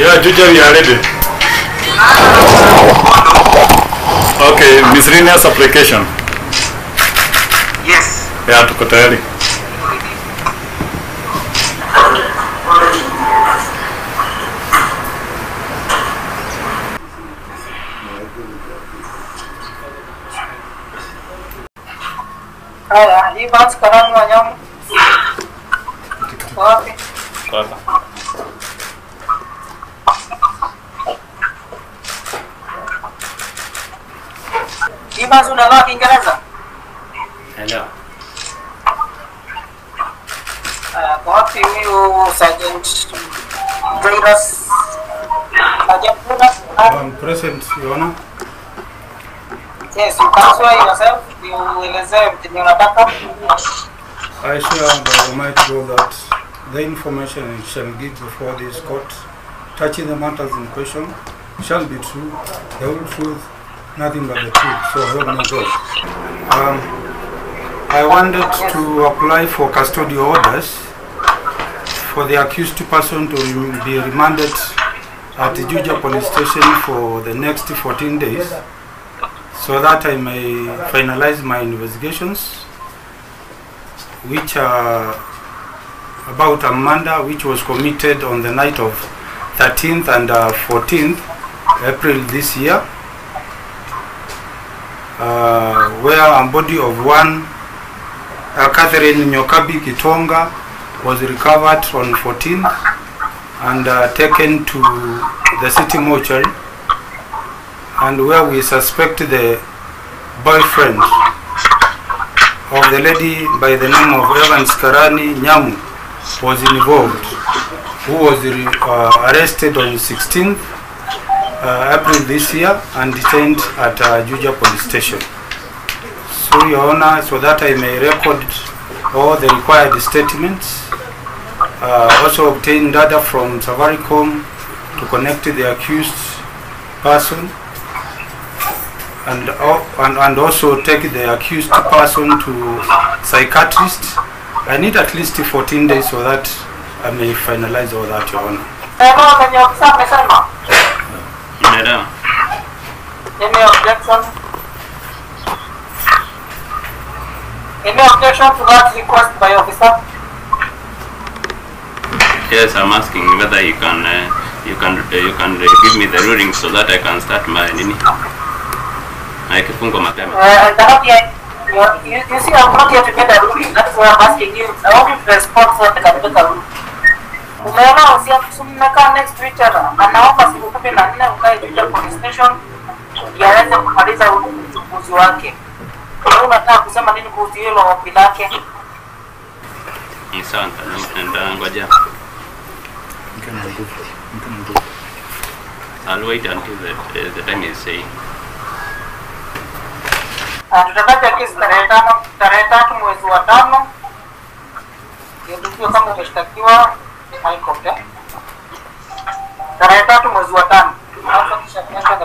Yeah, Juja, we are ready. Okay, miscellaneous application. Yes. Yeah, tuko tayari. Haya, hii basi karani wanyama. Wapi? Hapa. Hii basi unaelewa Kiingereza? Hello. Wapi huyu Sergeant Dreyras? Sergeant Dreyras? I'm present, Your Honor. Yes, you can swear yourself. You elezee vitu unataka. I swear by Almighty God that the information I shall give before this court touching the matters in question shall be true, the whole truth, nothing but the truth, so help me God. I wanted to apply for custodial orders for the accused person to be remanded at the Juja police station for the next 14 days so that I may finalize my investigations, which are about a murder which was committed on the night of 13th and 14th April this year, where a body of one Catherine Nyokabi Kitonga was recovered on 14th and taken to the city mortuary, and where we suspect the boyfriend of the lady by the name of Evans Karani Nyamu was involved, who was arrested on 16th April this year and detained at Juja police station. So, Your Honor, so that I may record all the required statements, also obtain data from Safaricom to connect the accused person, and also take the accused person to psychiatrist. I need at least 14 days so that I may finalize all that, Your Honor. Any objection? Any objection to that request by officer? Yes, I'm asking whether you can give me the ruling so that I can start my nini. Kifungo mapema. You see, I'm not here to get a ruling. That's why I'm asking you. I want you to respond so that I can get a ruling. Umeona usiakusumeka next week tena. Anaomba siku 14 ukae Juja police station yaweze kumaliza uchunguzi wake. Wewe unataka kusema nini kuhusu hilo ombi lake? Asante, ngoja. I'll wait until the time is saying. Tutataja kesi tarehe 3 mwezi wa 5. Ndio kama umeshtakiwa High Court. Tarehe 3 mwezi wa 5. Hapo kisha tunaanza